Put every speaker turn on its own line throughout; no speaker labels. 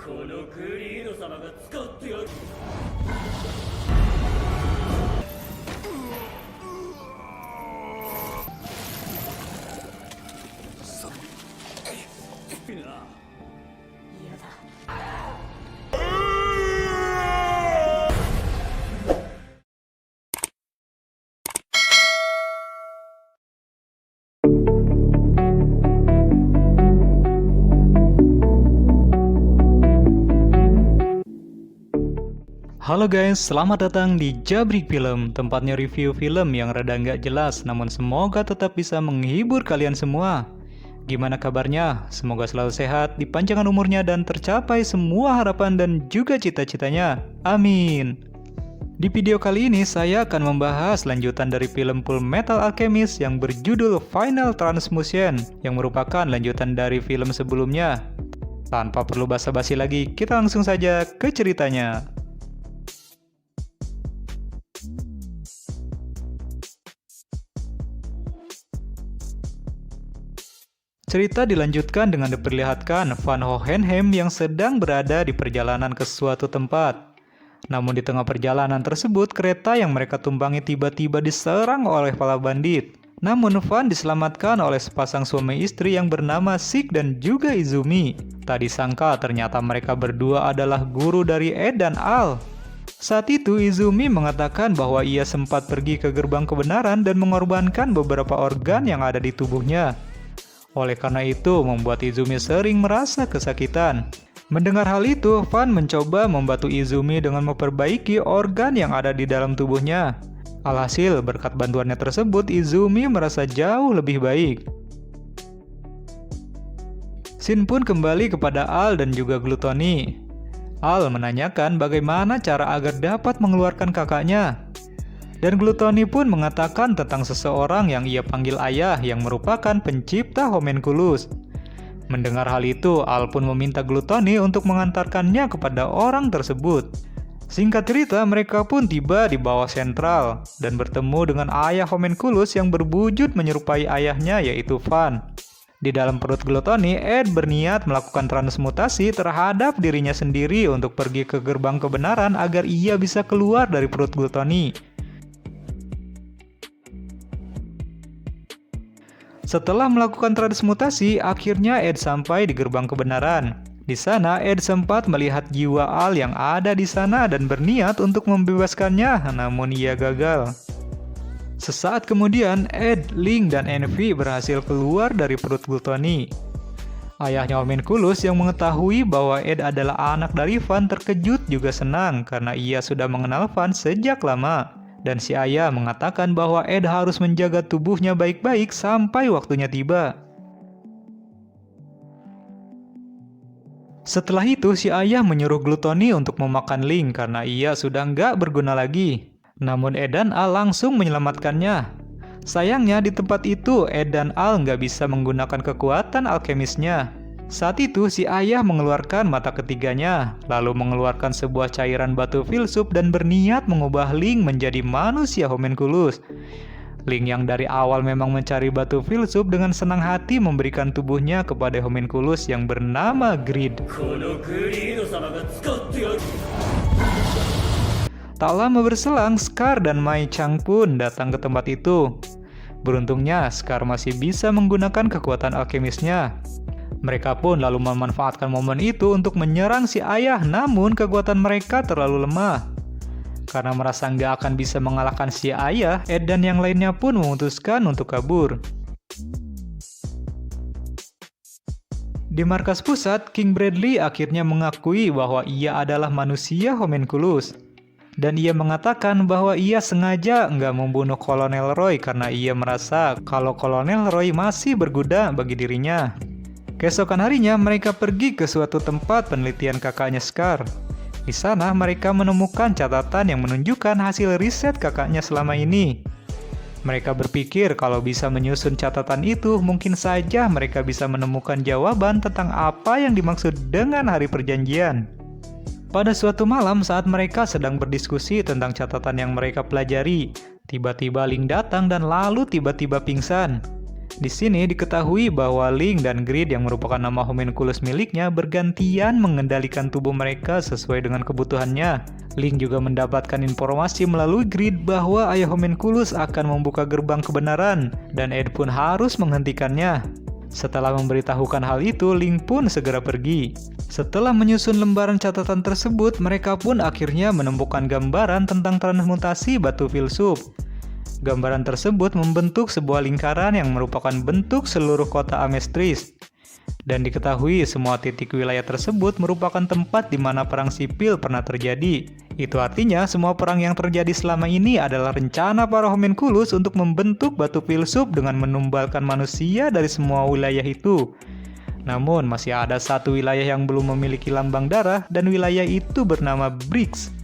このクリード様が使ってやる。
Halo guys, selamat datang di Jabrik Film, tempatnya review film yang rada nggak jelas, namun semoga tetap bisa menghibur kalian semua. Gimana kabarnya? Semoga selalu sehat, dipanjangkan umurnya, dan tercapai semua harapan dan juga cita-citanya. Amin. Di video kali ini saya akan membahas lanjutan dari film Full Metal Alchemist yang berjudul Final Transmutation, yang merupakan lanjutan dari film sebelumnya. Tanpa perlu basa-basi lagi, kita langsung saja ke ceritanya. Cerita dilanjutkan dengan diperlihatkan Van Hohenheim yang sedang berada di perjalanan ke suatu tempat. Namun di tengah perjalanan tersebut, kereta yang mereka tumpangi tiba-tiba diserang oleh para bandit. Namun Van diselamatkan oleh sepasang suami istri yang bernama Sik dan juga Izumi. Tak disangka ternyata mereka berdua adalah guru dari Ed dan Al. Saat itu Izumi mengatakan bahwa ia sempat pergi ke gerbang kebenaran dan mengorbankan beberapa organ yang ada di tubuhnya. Oleh karena itu, membuat Izumi sering merasa kesakitan. Mendengar hal itu, Van mencoba membantu Izumi dengan memperbaiki organ yang ada di dalam tubuhnya. Alhasil, berkat bantuannya tersebut, Izumi merasa jauh lebih baik. Shin pun kembali kepada Al dan juga Gluttony. Al menanyakan bagaimana cara agar dapat mengeluarkan kakaknya. Dan Gluttony pun mengatakan tentang seseorang yang ia panggil ayah yang merupakan pencipta homunculus. Mendengar hal itu, Al pun meminta Gluttony untuk mengantarkannya kepada orang tersebut. Singkat cerita, mereka pun tiba di bawah sentral dan bertemu dengan ayah homunculus yang berwujud menyerupai ayahnya, yaitu Van. Di dalam perut Gluttony, Ed berniat melakukan transmutasi terhadap dirinya sendiri untuk pergi ke gerbang kebenaran agar ia bisa keluar dari perut Gluttony. Setelah melakukan transmutasi, akhirnya Ed sampai di gerbang kebenaran. Di sana, Ed sempat melihat jiwa Al yang ada di sana dan berniat untuk membebaskannya, namun ia gagal. Sesaat kemudian, Ed, Link, dan Envy berhasil keluar dari perut Gluttony. Ayahnya homunculus yang mengetahui bahwa Ed adalah anak dari Van terkejut juga senang karena ia sudah mengenal Van sejak lama. Dan si ayah mengatakan bahwa Ed harus menjaga tubuhnya baik-baik sampai waktunya tiba. Setelah itu, si ayah menyuruh Gluttony untuk memakan Link karena ia sudah nggak berguna lagi. Namun Ed dan Al langsung menyelamatkannya. Sayangnya di tempat itu, Ed dan Al nggak bisa menggunakan kekuatan alkemisnya. Saat itu, si ayah mengeluarkan mata ketiganya, lalu mengeluarkan sebuah cairan batu filsuf dan berniat mengubah Link menjadi manusia homunculus. Link yang dari awal memang mencari batu filsuf dengan senang hati memberikan tubuhnya kepada homunculus yang bernama Greed. Tak lama berselang, Scar dan Mai Chang pun datang ke tempat itu. Beruntungnya, Scar masih bisa menggunakan kekuatan alkemisnya. Mereka pun lalu memanfaatkan momen itu untuk menyerang si ayah, namun kekuatan mereka terlalu lemah. Karena merasa nggak akan bisa mengalahkan si ayah, Ed dan yang lainnya pun memutuskan untuk kabur. Di markas pusat, King Bradley akhirnya mengakui bahwa ia adalah manusia homunculus. Dan ia mengatakan bahwa ia sengaja nggak membunuh Kolonel Roy karena ia merasa kalau Kolonel Roy masih berguna bagi dirinya. Keesokan harinya, mereka pergi ke suatu tempat penelitian kakaknya Scar. Di sana, mereka menemukan catatan yang menunjukkan hasil riset kakaknya selama ini. Mereka berpikir kalau bisa menyusun catatan itu, mungkin saja mereka bisa menemukan jawaban tentang apa yang dimaksud dengan hari perjanjian. Pada suatu malam saat mereka sedang berdiskusi tentang catatan yang mereka pelajari, tiba-tiba Link datang dan lalu tiba-tiba pingsan. Di sini diketahui bahwa Ling dan Greed yang merupakan nama homunculus miliknya bergantian mengendalikan tubuh mereka sesuai dengan kebutuhannya. Ling juga mendapatkan informasi melalui Greed bahwa ayah homunculus akan membuka gerbang kebenaran dan Ed pun harus menghentikannya. Setelah memberitahukan hal itu, Ling pun segera pergi. Setelah menyusun lembaran catatan tersebut, mereka pun akhirnya menemukan gambaran tentang transmutasi batu filsuf. Gambaran tersebut membentuk sebuah lingkaran yang merupakan bentuk seluruh kota Amestris. Dan diketahui semua titik wilayah tersebut merupakan tempat di mana perang sipil pernah terjadi. Itu artinya semua perang yang terjadi selama ini adalah rencana para homunculus untuk membentuk batu filsuf dengan menumbalkan manusia dari semua wilayah itu. Namun masih ada satu wilayah yang belum memiliki lambang darah dan wilayah itu bernama Brix.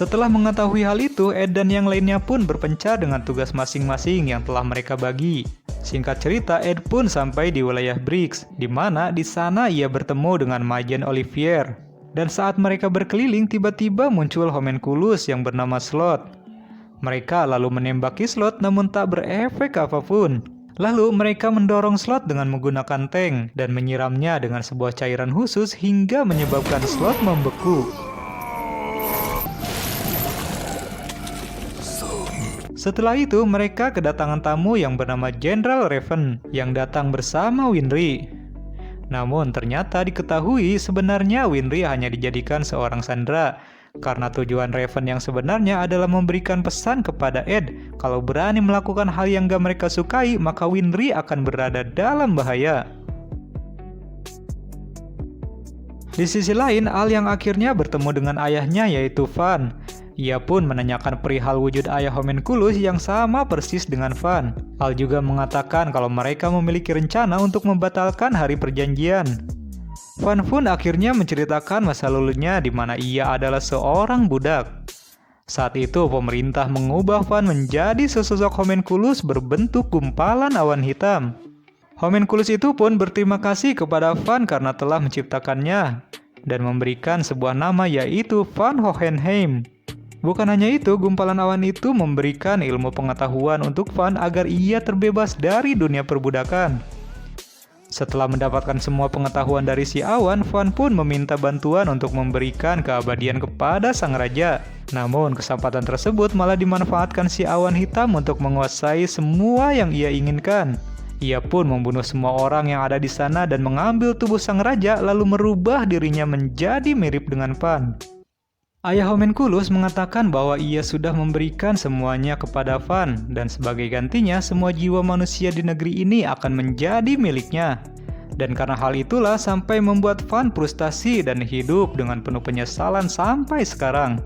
Setelah mengetahui hal itu, Ed dan yang lainnya pun berpencar dengan tugas masing-masing yang telah mereka bagi. Singkat cerita, Ed pun sampai di wilayah Brix, di mana di sana ia bertemu dengan Majen Olivier. Dan saat mereka berkeliling, tiba-tiba muncul homunculus yang bernama Slot. Mereka lalu menembaki Slot namun tak berefek apapun. Lalu mereka mendorong Slot dengan menggunakan tank dan menyiramnya dengan sebuah cairan khusus hingga menyebabkan Slot membeku. Setelah itu, mereka kedatangan tamu yang bernama General Raven yang datang bersama Winry. Namun ternyata diketahui sebenarnya Winry hanya dijadikan seorang sandera, karena tujuan Raven yang sebenarnya adalah memberikan pesan kepada Ed kalau berani melakukan hal yang gak mereka sukai, maka Winry akan berada dalam bahaya. Di sisi lain, Al yang akhirnya bertemu dengan ayahnya yaitu Van. Ia pun menanyakan perihal wujud ayah homunculus yang sama persis dengan Van. Al juga mengatakan kalau mereka memiliki rencana untuk membatalkan hari perjanjian. Van pun akhirnya menceritakan masa lalunya di mana ia adalah seorang budak. Saat itu pemerintah mengubah Van menjadi sesosok homunculus berbentuk gumpalan awan hitam. Homunculus itu pun berterima kasih kepada Van karena telah menciptakannya dan memberikan sebuah nama yaitu Van Hohenheim. Bukan hanya itu, gumpalan awan itu memberikan ilmu pengetahuan untuk Van agar ia terbebas dari dunia perbudakan. Setelah mendapatkan semua pengetahuan dari si awan, Van pun meminta bantuan untuk memberikan keabadian kepada sang raja. Namun, kesempatan tersebut malah dimanfaatkan si awan hitam untuk menguasai semua yang ia inginkan. Ia pun membunuh semua orang yang ada di sana dan mengambil tubuh sang raja lalu merubah dirinya menjadi mirip dengan Van. Ayah homunculus mengatakan bahwa ia sudah memberikan semuanya kepada Van dan sebagai gantinya semua jiwa manusia di negeri ini akan menjadi miliknya. Dan karena hal itulah sampai membuat Van frustasi dan hidup dengan penuh penyesalan sampai sekarang.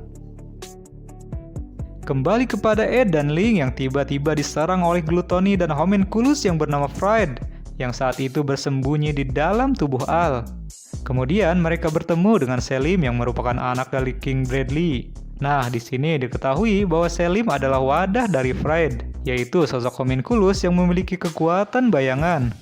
Kembali kepada Ed dan Ling yang tiba-tiba diserang oleh glutoni dan homunculus yang bernama Fried yang saat itu bersembunyi di dalam tubuh Al. Kemudian mereka bertemu dengan Selim yang merupakan anak dari King Bradley. Nah, di sini diketahui bahwa Selim adalah wadah dari Fried, yaitu sosok homunculus yang memiliki kekuatan bayangan.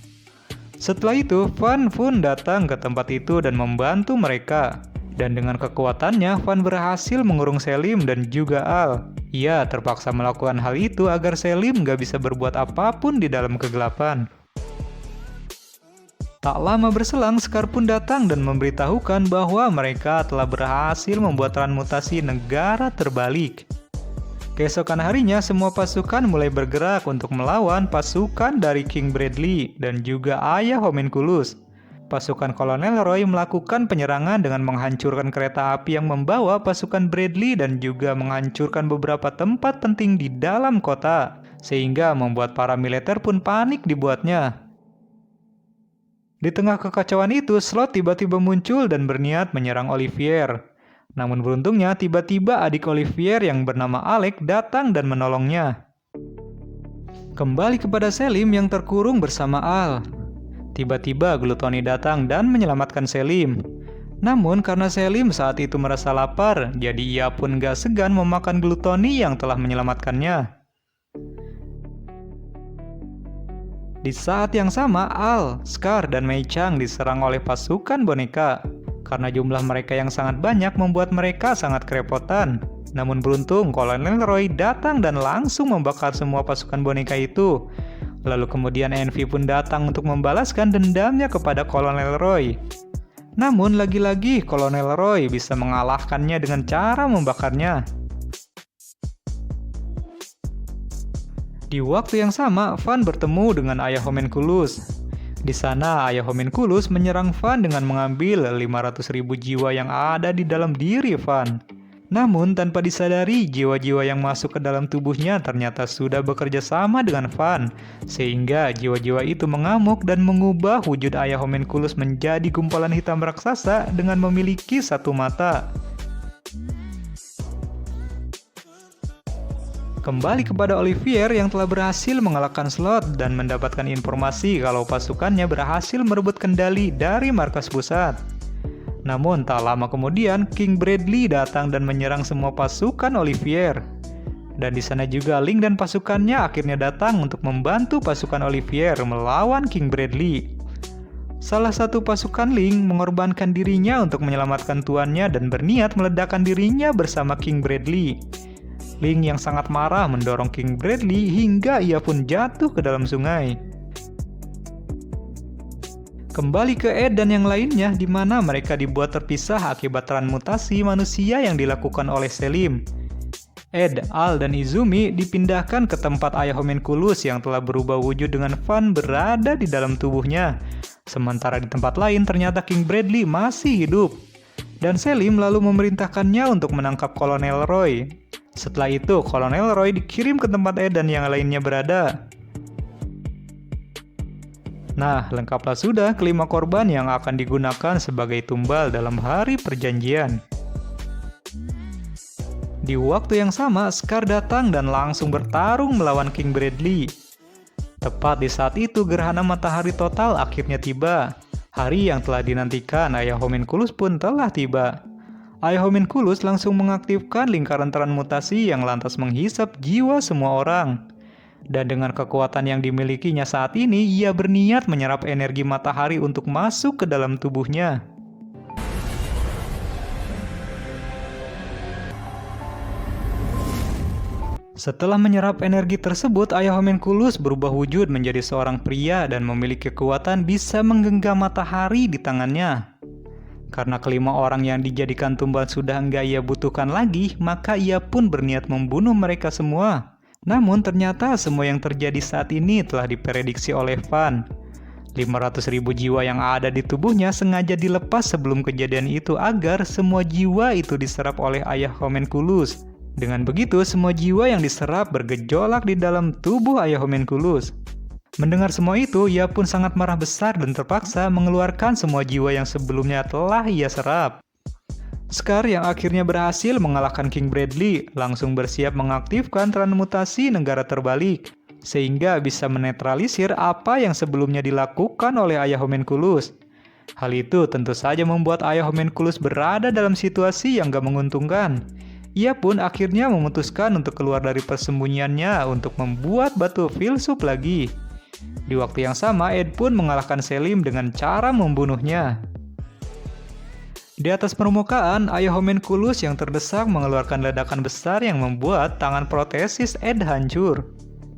Setelah itu, Van pun datang ke tempat itu dan membantu mereka. Dan dengan kekuatannya, Van berhasil mengurung Selim dan juga Al. Ia terpaksa melakukan hal itu agar Selim gak bisa berbuat apapun di dalam kegelapan. Tak lama berselang, Scar pun datang dan memberitahukan bahwa mereka telah berhasil membuat transmutasi negara terbalik. Keesokan harinya, semua pasukan mulai bergerak untuk melawan pasukan dari King Bradley dan juga ayah homunculus. Pasukan Kolonel Roy melakukan penyerangan dengan menghancurkan kereta api yang membawa pasukan Bradley dan juga menghancurkan beberapa tempat penting di dalam kota, sehingga membuat para militer pun panik dibuatnya. Di tengah kekacauan itu, Slot tiba-tiba muncul dan berniat menyerang Olivier. Namun beruntungnya, tiba-tiba adik Olivier yang bernama Alec datang dan menolongnya. Kembali kepada Selim yang terkurung bersama Al. Tiba-tiba glutoni datang dan menyelamatkan Selim. Namun karena Selim saat itu merasa lapar, jadi ia pun gak segan memakan glutoni yang telah menyelamatkannya. Di saat yang sama, Al, Scar, dan Mei Chang diserang oleh pasukan boneka. karena jumlah mereka yang sangat banyak membuat mereka sangat kerepotan. Namun beruntung, Kolonel Roy datang dan langsung membakar semua pasukan boneka itu. Lalu kemudian Envy pun datang untuk membalaskan dendamnya kepada Kolonel Roy. Namun lagi-lagi Kolonel Roy bisa mengalahkannya dengan cara membakarnya. Di waktu yang sama, Van bertemu dengan ayah Homunculus. Di sana, ayah Homunculus menyerang Van dengan mengambil 500.000 jiwa yang ada di dalam diri Van. Namun tanpa disadari, jiwa-jiwa yang masuk ke dalam tubuhnya ternyata sudah bekerja sama dengan Van, sehingga jiwa-jiwa itu mengamuk dan mengubah wujud ayah Homunculus menjadi gumpalan hitam raksasa dengan memiliki satu mata. Kembali kepada Olivier yang telah berhasil mengalahkan Slot dan mendapatkan informasi kalau pasukannya berhasil merebut kendali dari markas pusat. Namun tak lama kemudian King Bradley datang dan menyerang semua pasukan Olivier. Dan di sana juga Link dan pasukannya akhirnya datang untuk membantu pasukan Olivier melawan King Bradley. Salah satu pasukan Link mengorbankan dirinya untuk menyelamatkan tuannya dan berniat meledakkan dirinya bersama King Bradley. Link yang sangat marah mendorong King Bradley hingga ia pun jatuh ke dalam sungai. Kembali ke Ed dan yang lainnya di mana mereka dibuat terpisah akibat transmutasi manusia yang dilakukan oleh Selim. Ed, Al, dan Izumi dipindahkan ke tempat ayah Homunculus yang telah berubah wujud dengan Van berada di dalam tubuhnya. Sementara di tempat lain ternyata King Bradley masih hidup. Dan Selim lalu memerintahkannya untuk menangkap Kolonel Roy. Setelah itu, Kolonel Roy dikirim ke tempat Ed dan yang lainnya berada. Nah, lengkaplah sudah kelima korban yang akan digunakan sebagai tumbal dalam hari perjanjian. Di waktu yang sama, Scar datang dan langsung bertarung melawan King Bradley. Tepat di saat itu, gerhana matahari total akhirnya tiba. Hari yang telah dinantikan ayah Homunculus pun telah tiba. Ayah Homunculus langsung mengaktifkan lingkaran transmutasi yang lantas menghisap jiwa semua orang. Dan dengan kekuatan yang dimilikinya saat ini, ia berniat menyerap energi matahari untuk masuk ke dalam tubuhnya. Setelah menyerap energi tersebut, ayah Homunculus berubah wujud menjadi seorang pria dan memiliki kekuatan bisa menggenggam matahari di tangannya. Karena kelima orang yang dijadikan tumbal sudah enggak ia butuhkan lagi, maka ia pun berniat membunuh mereka semua. Namun ternyata semua yang terjadi saat ini telah diprediksi oleh Van. 500.000 jiwa yang ada di tubuhnya sengaja dilepas sebelum kejadian itu agar semua jiwa itu diserap oleh ayah Homunculus. Dengan begitu, semua jiwa yang diserap bergejolak di dalam tubuh ayah Homunculus. Mendengar semua itu, ia pun sangat marah besar dan terpaksa mengeluarkan semua jiwa yang sebelumnya telah ia serap. Scar yang akhirnya berhasil mengalahkan King Bradley langsung bersiap mengaktifkan transmutasi negara terbalik, sehingga bisa menetralisir apa yang sebelumnya dilakukan oleh ayah Homunculus. Hal itu tentu saja membuat ayah Homunculus berada dalam situasi yang gak menguntungkan. Ia pun akhirnya memutuskan untuk keluar dari persembunyiannya untuk membuat batu filsuf lagi. Di waktu yang sama, Ed pun mengalahkan Selim dengan cara membunuhnya. Di atas permukaan, ayah Homunculus yang terdesak mengeluarkan ledakan besar yang membuat tangan protesis Ed hancur.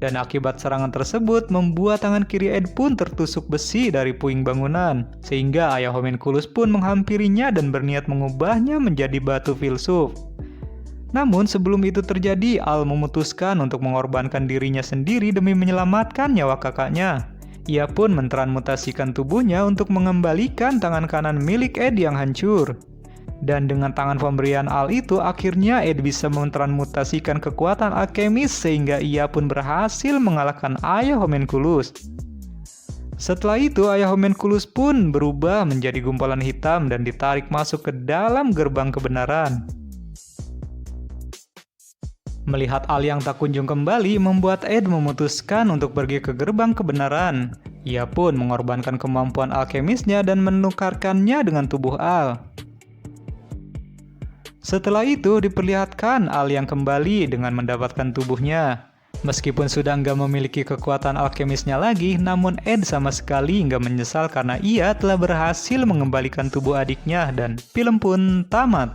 Dan akibat serangan tersebut membuat tangan kiri Ed pun tertusuk besi dari puing bangunan, sehingga ayah Homunculus pun menghampirinya dan berniat mengubahnya menjadi batu filsuf. Namun sebelum itu terjadi, Al memutuskan untuk mengorbankan dirinya sendiri demi menyelamatkan nyawa kakaknya. Ia pun mentransmutasikan tubuhnya untuk mengembalikan tangan kanan milik Ed yang hancur. Dan dengan tangan pemberian Al itu, akhirnya Ed bisa mentransmutasikan kekuatan alkemis sehingga ia pun berhasil mengalahkan ayah Homunculus. Setelah itu, ayah Homunculus pun berubah menjadi gumpalan hitam dan ditarik masuk ke dalam gerbang kebenaran. Melihat Al yang tak kunjung kembali membuat Ed memutuskan untuk pergi ke gerbang kebenaran. Ia pun mengorbankan kemampuan alkemisnya dan menukarkannya dengan tubuh Al. Setelah itu diperlihatkan Al yang kembali dengan mendapatkan tubuhnya. Meskipun sudah nggak memiliki kekuatan alkemisnya lagi, namun Ed sama sekali nggak menyesal karena ia telah berhasil mengembalikan tubuh adiknya dan film pun tamat.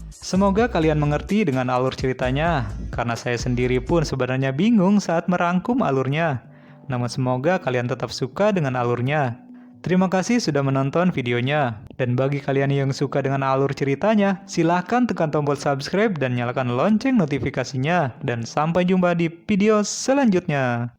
Semoga kalian mengerti dengan alur ceritanya, karena saya sendiri pun sebenarnya bingung saat merangkum alurnya. Namun semoga kalian tetap suka dengan alurnya. Terima kasih sudah menonton videonya. Dan bagi kalian yang suka dengan alur ceritanya, silahkan tekan tombol subscribe dan nyalakan lonceng notifikasinya. Dan sampai jumpa di video selanjutnya.